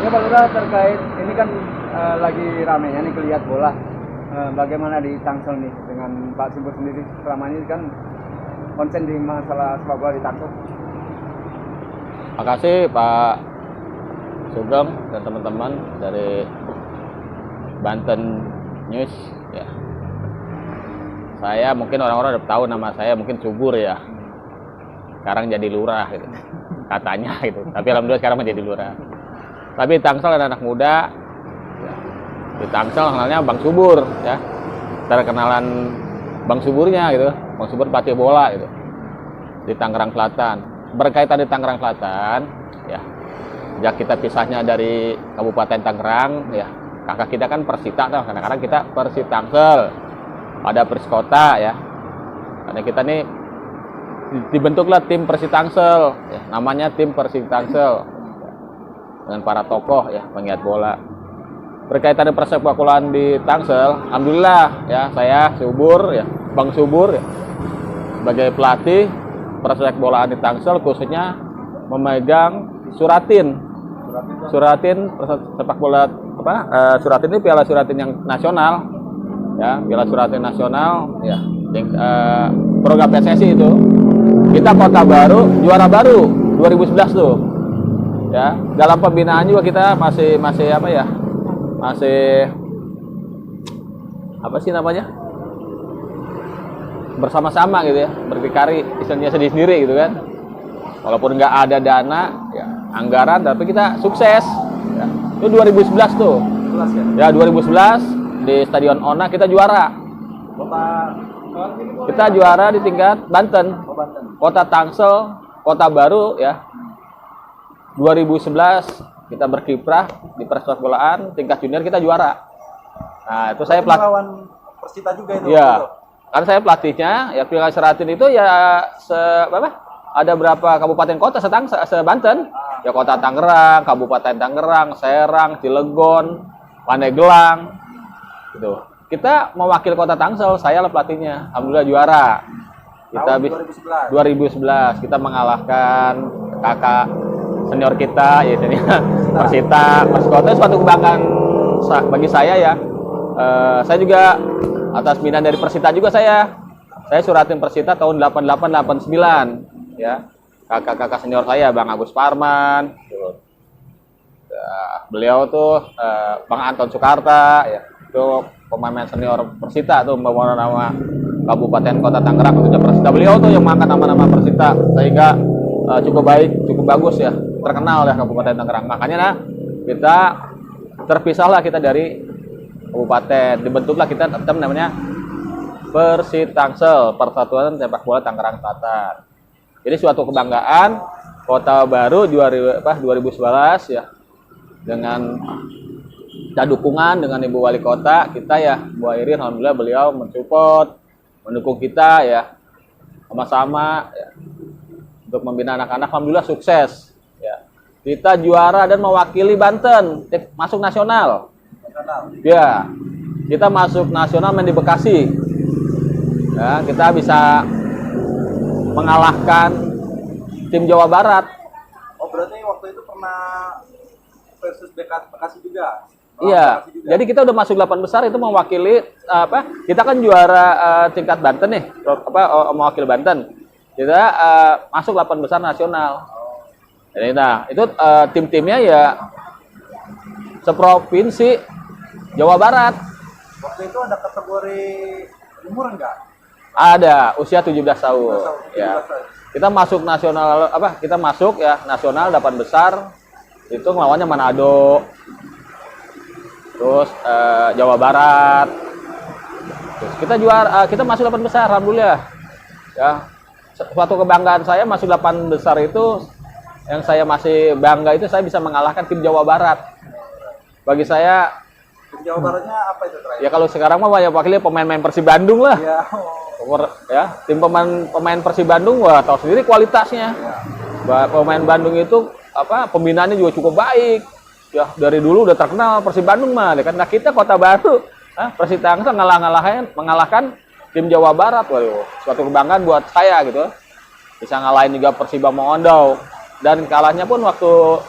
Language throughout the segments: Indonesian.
Ya Pak Lurah, terkait ini kan lagi ramenya nih kelihatan bola. Bagaimana di Tangsel nih dengan Pak Subur sendiri selama ini kan konsen di masalah sepak bola di Tangsel? Makasih Pak Sugeng dan teman-teman dari Banten News ya. Saya mungkin orang-orang udah tahu nama saya mungkin Subur ya. Sekarang jadi lurah gitu. Katanya gitu. Tapi alhamdulillah sekarang menjadi lurah. Tapi Tangsel ada anak muda. Ya. Di Tangsel kenalnya Bang Subur ya. Terkenalan Bang Suburnya gitu. Bang Subur pelatih bola gitu. Di Tangerang Selatan. Berkaitan di Tangerang Selatan ya. Sejak kita pisahnya dari Kabupaten Tangerang ya. Kakak kita kan Persita, kadang-kadang kita Persi Tangsel. Ada Persikota ya. Karena kita nih dibentuklah tim Persi Tangsel ya. Namanya tim Persi Tangsel. Dengan para tokoh ya, penggiat bola. Berkaitan dengan persepak bolaan di Tangsel, alhamdulillah ya, saya Subur ya, Bang Subur ya, sebagai pelatih persepak bolaan di Tangsel khususnya memegang Suratin sepak bola apa? Suratin ini Piala Suratin yang nasional ya, Piala Suratin nasional ya, yang program PSSI itu. Kita kota baru, juara baru 2011 tuh. Ya, dalam pembinaan juga kita masih apa ya? Masih apa sih namanya? Bersama-sama gitu ya, berdikari istilahnya sendiri gitu kan. Walaupun nggak ada dana, ya, anggaran, tapi kita sukses. Ya. Itu 2011 tuh. Ya, 2011 di Stadion Ona kita juara. Kita juara di tingkat Banten. Kota Tangsel, kota baru ya. 2011 kita berkiprah di persepak bolaan tingkat junior, kita juara. Nah, itu saya pelatih lawan Persita juga itu. Iya. Karena saya pelatihnya ya, Piala Suratin itu ya ada berapa kabupaten kota se-Banten. Ya, Kota Tangerang, Kabupaten Tangerang, Serang, Cilegon, Pandeglang gitu. Kita mewakili Kota Tangsel, saya lah pelatihnya. Alhamdulillah juara. Kita 2011 kita mengalahkan kakak senior kita ya, Persita. Persikota itu suatu kebanggaan bagi saya ya. Saya juga atas binaan dari Persita juga saya Suratin Persita tahun 88 89 ya. Kakak-kakak senior saya Bang Agus Parman beliau tuh Bang Anton Soekarta ya, itu pemain senior Persita tuh, membawa nama Kabupaten Kota Tangerang untuk Persita. Beliau tuh yang mengangkat nama-nama Persita sehingga cukup baik, cukup bagus ya, terkenal ya Kabupaten Tangerang. Makanya nah, kita terpisahlah kita dari kabupaten, dibentuklah kita tetap namanya Persi Tangsel, Persatuan Sepak Bola Tangerang Selatan. Jadi suatu kebanggaan kota baru 2011 ya, dengan dukungan dengan Ibu Wali Kota kita ya, Bu Airin, alhamdulillah beliau mensupport, mendukung kita ya, sama-sama ya, untuk membina anak-anak. Alhamdulillah sukses ya. Kita juara dan mewakili Banten masuk nasional. Ya, kita masuk nasional main di Bekasi. Ya, kita bisa mengalahkan tim Jawa Barat. Oh, berarti waktu itu pernah versus Bekasi juga. Iya, jadi kita udah masuk 8 besar itu mewakili apa? Kita kan juara tingkat Banten nih, mewakili Banten. Kita masuk 8 besar nasional. Jadi nah, itu tim-timnya ya seprovinsi Jawa Barat. Waktu itu ada kategori umur enggak? Ada, usia 17 tahun. 17 Ya. tahun. Kita masuk nasional Kita masuk ya nasional 8 besar. Itu ngelawannya Manado. Terus Jawa Barat. Terus kita juara, kita masuk 8 besar alhamdulillah. Ya. Suatu kebanggaan saya masuk 8 besar itu, yang saya masih bangga itu saya bisa mengalahkan tim Jawa Barat. Bagi saya Jawa Baratnya apa itu terakhir? ya kalau sekarang mah banyak wakilnya pemain-pemain Persib Bandung lah. Ya, Ya, tim pemain Persib Bandung wah tahu sendiri kualitasnya. Pemain Bandung itu pembinaannya juga cukup baik. Ya, dari dulu udah terkenal Persib Bandung mah. Karena kita kota baru, Persi Tangsel mengalahkan tim Jawa Barat. Waduh, suatu kebanggaan buat saya gitu. Bisa ngalahin juga Persiba Mongondau. Dan kalahnya pun waktu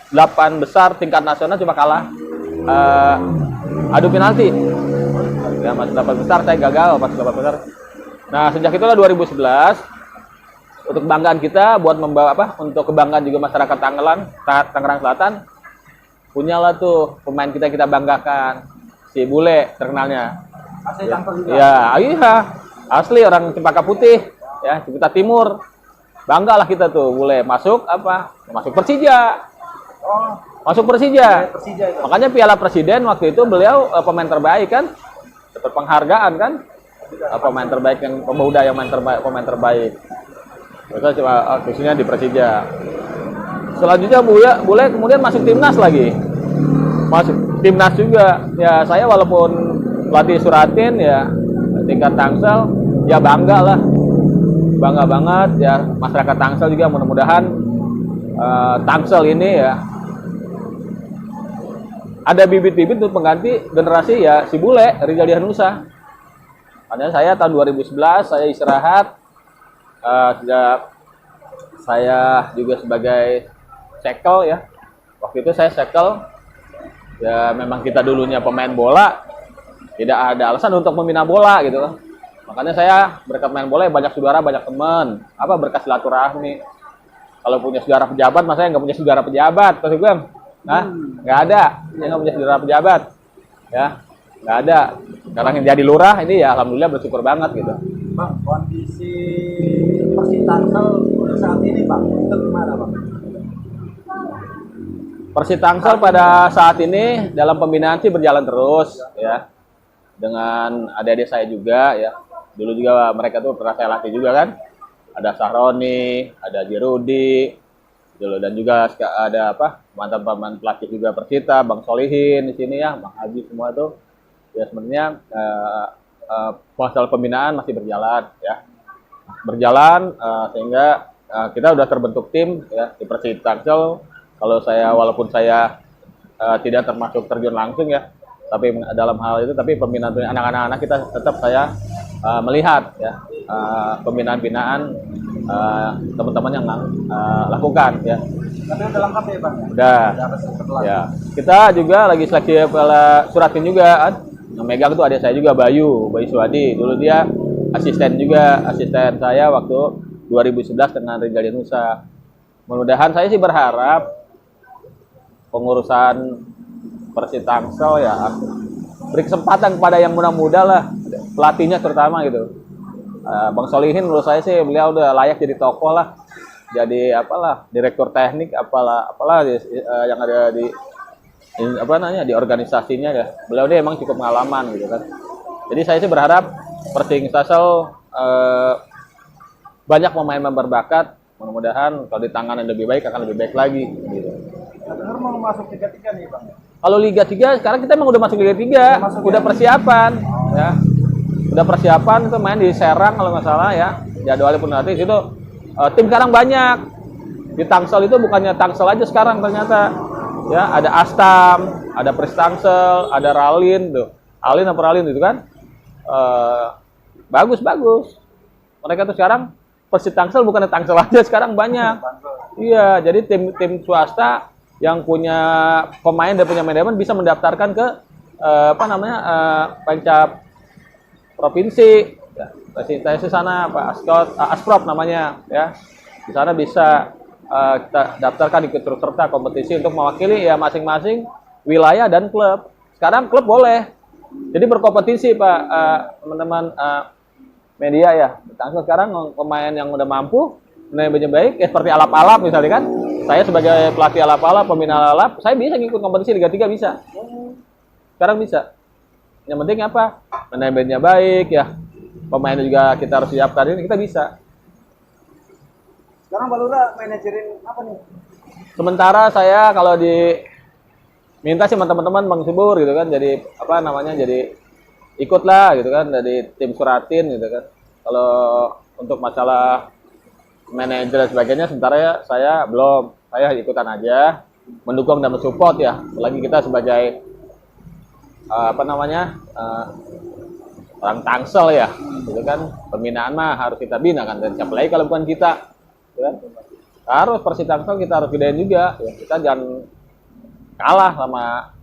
8 besar tingkat nasional cuma kalah adu penalti. Ya, masuk 8 besar saya gagal masuk 8 besar. Nah, sejak itulah 2011 untuk kebanggaan kita buat membawa untuk kebanggaan juga masyarakat Tangerang Selatan, punyalah tuh pemain kita banggakan, si Bule terkenalnya. Asli Tangsel juga. Ya, iya. Asli orang Cempaka Putih, ya, Ciputat Timur. Banggalah kita tuh Bule masuk Masuk Persija. Oh, Masuk Persija. Persija itu. Makanya Piala Presiden waktu itu beliau pemain terbaik kan, dapat penghargaan kan, pemain terbaik yang pemuda yang pemain terbaik. Mereka coba khususnya di Persija. Selanjutnya Bule kemudian masuk timnas lagi, masuk timnas juga. Ya saya walaupun pelatih Suratin ya tingkat Tangsel, ya bangga banget ya masyarakat Tangsel juga mudah-mudahan Tangsel ini ya ada bibit-bibit untuk mengganti generasi ya si Bule, Rizal Dihanusa. Makanya saya tahun 2011 saya istirahat, saya juga sebagai sekel ya. Waktu itu saya sekel, ya memang kita dulunya pemain bola, tidak ada alasan untuk membina bola gitu. Makanya saya berkat main bola ya banyak saudara, banyak teman, berkat silaturahmi. Kalau punya saudara pejabat, masa saya nggak punya saudara pejabat, Pak Sugeng? Nah, nggak ada. Saya nggak punya saudara pejabat. Ya, nggak ada. Sekarang yang jadi lurah ini ya alhamdulillah bersyukur banget gitu. Bang, kondisi Persib Tangsel saat ini Bang, itu gimana Bang? Persib Tangsel pada saat ini dalam pembinaan sih berjalan terus ya. Dengan adik-adik saya juga ya. Dulu juga mereka tuh pernah saya latih juga kan. Ada Sahroni, ada Jirudi, dulu dan juga ada mantan pemain pelatih juga Persita, Bang Solihin di sini ya, Bang Haji semua itu ya sebenarnya masalah pembinaan masih berjalan ya, sehingga kita udah terbentuk tim ya di Persib Tangsel. Kalau saya walaupun saya tidak termasuk terjun langsung ya, tapi dalam hal itu tapi pembinaan anak-anak kita tetap saya melihat ya pembinaan-binaan teman-teman yang lakukan ya. Tapi udah lengkap ya Bang? Udah. Ya. Kita juga lagi seleksi Suratin juga kan. Yang megang tuh adik saya juga Bayu Suwadi. Dulu dia asisten saya waktu 2011 dengan Rizal Dihanusa. Mudah-mudahan saya sih berharap pengurusan Persib Tangsel ya beri kesempatan kepada yang muda-muda lah, pelatihnya terutama gitu. Bang Solihin menurut saya sih beliau udah layak jadi tokoh lah, jadi direktur teknik apalah yang ada di di organisasinya ya. Beliau dia emang cukup pengalaman gitu kan. Jadi saya sih berharap Persib Tangsel banyak pemain berbakat, mudah-mudahan kalau di tangan yang lebih baik akan lebih baik lagi gitu. Benar mau masuk Liga 3 nih Bang? Kalau Liga 3 sekarang kita emang udah masuk Liga 3, udah persiapan ya. Udah persiapan itu main di Serang kalau nggak salah ya. Jadwalnya pun nanti itu tim sekarang banyak. Di Tangsel itu bukannya Tangsel aja sekarang ternyata. Ya, ada Astam, ada Pris Tangsel, ada Ralin tuh. Alin itu kan. Bagus. Mereka tuh sekarang Persib Tangsel bukannya Tangsel aja sekarang banyak. Iya, jadi tim swasta yang punya pemain dan punya manajemen bisa mendaftarkan ke Pencap provinsi ya, di sana Asprop namanya ya. Di sana bisa kita daftarkan ikut turut serta kompetisi untuk mewakili ya masing-masing wilayah dan klub. Sekarang klub boleh jadi berkompetisi Pak, teman-teman media ya. Tangsel sekarang pemain yang udah mampu manajemennya baik ya, seperti Alap-Alap misalnya kan. Saya sebagai pelatih Alap-Alap, pembina Alap, saya bisa ngikut kompetisi Liga 3 bisa. Sekarang bisa. Yang penting manajemennya baik ya, pemainnya juga kita harus siapkan, ini kita bisa. Sekarang Pak Lurah manajerin apa nih? Sementara saya kalau minta sih sama teman-teman Bang Subur gitu kan, jadi jadi ikutlah gitu kan dari tim Suratin gitu kan. Kalau untuk masalah manajer dan sebagainya sementara ya saya belum, saya ikutan aja, mendukung dan mensupport ya. Apalagi kita sebagai orang Tangsel ya, gitu kan, pembinaan mah harus kita bina kan, dan siapa lagi kalau bukan kita, gitu kan? Harus Persib Tangsel kita harus gedein juga. Ya, kita jangan kalah sama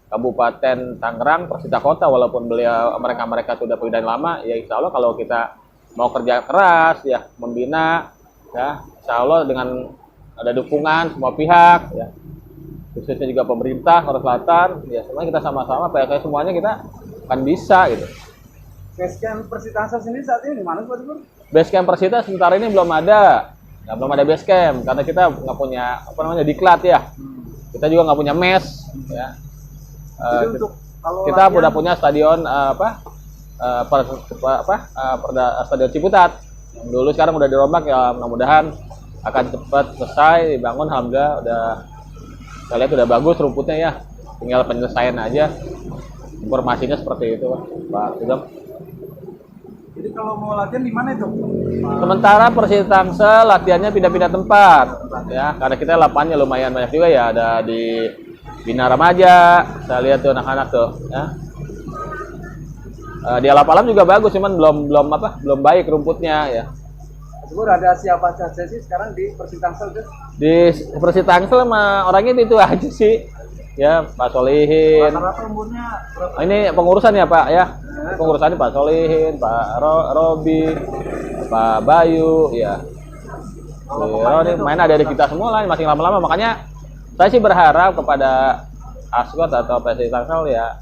Kabupaten Tangerang, Persita Kota, walaupun mereka sudah pindahin lama. Ya insya Allah kalau kita mau kerja keras, ya membina, ya insya Allah dengan ada dukungan semua pihak, ya khususnya juga pemerintah Kota Selatan, ya semuanya kita sama-sama, PSSI semuanya kita akan bisa gitu. Basecamp Persib Tangsel sendiri saat ini di mana Pak Subur? Basecamp Persita sementara ini belum ada, ya, belum ada basecamp karena kita nggak punya diklat ya. Kita juga nggak punya mes, ya. Kita udah punya stadion stadion Ciputat. Dulu sekarang udah dirombak, ya mudah-mudahan akan cepat selesai dibangun. Alhamdulillah udah kita lihat udah bagus rumputnya ya. Tinggal penyelesaian aja. Informasinya seperti itu, Pak Sugeng. Jadi kalau mau latihan di mana itu? Sementara Persib Tangsel latihannya pindah-pindah tempat, ya karena kita lapangannya lumayan banyak juga ya, ada di Bina Remaja, saya lihat tuh anak-anak tuh, ya. Di Alap-Alam juga bagus, cuman belum baik rumputnya ya. Subur, ada siapa saja sih sekarang di Persib Tangsel tuh? Di Persib Tangsel mah orangnya itu aja sih, ya Pak Solihin. Rata-rata umurnya berapa? Ini pengurusan ya Pak ya. Pengurusannya Pak Solihin, Pak Robi, Pak Bayu, ya. Ini main ada di kita semua lah, masing lama-lama. Makanya saya sih berharap kepada Asgot atau PSSI Tangsel ya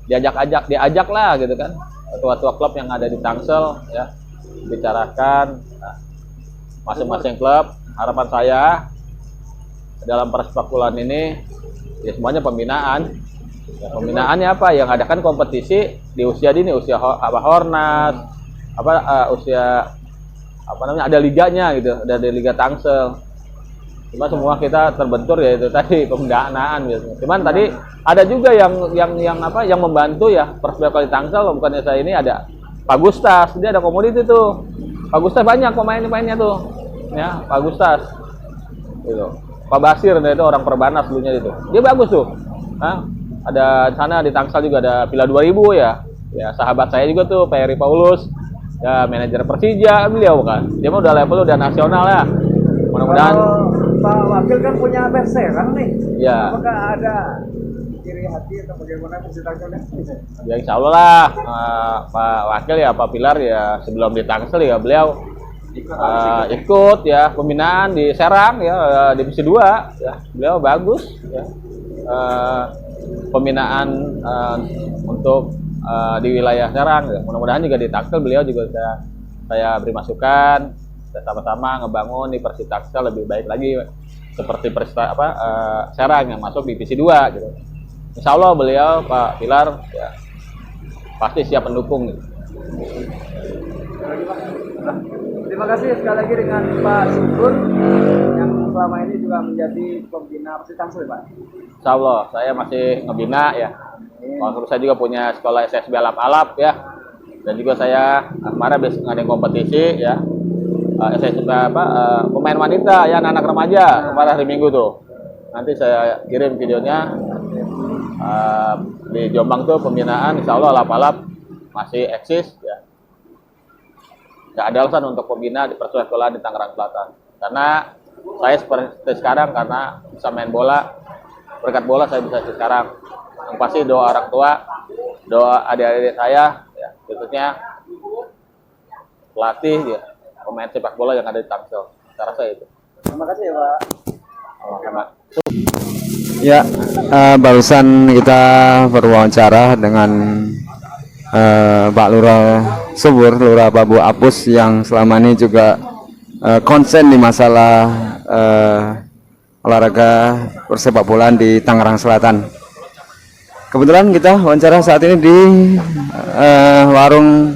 diajak lah gitu kan. Ketua-ketua klub yang ada di Tangsel ya bicarakan masing-masing klub. Harapan saya dalam persepak bolaan ini ya semuanya pembinaan. Ya, pembinaannya apa? Yang ada kan kompetisi di usia dini, usia Hornas, usia ada liganya gitu, ada di Liga Tangsel. Cuma semua kita terbentur ya itu tadi pembinaan gitu. Cuman tadi ada juga yang membantu ya Persib kali Tangsel, bukannya saya ini ada Pak Gustas, dia ada komoditi tuh. Pak Gustas banyak pemainnya tuh. Ya, Pak Gustas. Gitu. Pak Basir itu orang Perbanas dulunya itu. Dia bagus tuh. Nah, ada sana di Tangsel juga ada Villa 2000 ya. Ya, sahabat saya juga tuh Pak Eri Paulus. Ya, manajer Persija beliau kan. Dia mah udah level udah nasional ya. Mudah-mudahan Pak Wakil kan punya versi kan nih. Ya. Apakah ada ciri hati atau bagaimana Persib Tangsel? Ya insya Allah lah Pak Wakil ya Pak Pilar ya sebelum di Tangsel ya beliau ikut ya pembinaan di Serang ya divisi 2 ya beliau bagus ya pembinaan untuk di wilayah Serang ya. Mudah-mudahan juga di Tangsel beliau juga saya beri masukan, kita sama-sama ngebangun di Persib Tangsel lebih baik lagi seperti Serang yang masuk divisi 2 gitu. Insya Allah beliau Pak Pilar ya pasti siap mendukung gitu. Terima kasih sekali lagi dengan Pak Subur yang selama ini juga menjadi pembina Persib Tangsel, Pak. Insya Allah saya masih ngebina ya. Kalau saya juga punya sekolah SSB Alap-Alap ya. Dan juga saya kemarin besok ngadain kompetisi ya. SSB pemain wanita ya anak-anak remaja kemarin hari Minggu tuh. Nanti saya kirim videonya. Di Jombang tuh pembinaan insya Allah Alap-Alap masih eksis ya. Nggak ada alasan untuk pembina di persepak bola di Tangerang Selatan karena saya seperti sekarang karena bisa main bola, berkat bola saya bisa sekarang. Yang pasti doa orang tua, doa adik-adik saya ya, khususnya pelatih ya, pemain sepak bola yang ada di Tangsel. Saya rasa itu. Terima kasih ya Pak. Ya, barusan kita berwawancara dengan Pak Lurah Subur, Lurah Babu Apus yang selama ini juga konsen di masalah olahraga persepak bolaan di Tangerang Selatan. Kebetulan kita wawancara saat ini di warung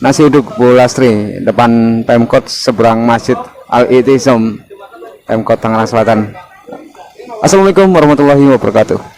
nasi uduk Bu Lastri depan Pemkot seberang Masjid Al-I'tisam Pemkot Tangerang Selatan. Assalamualaikum warahmatullahi wabarakatuh.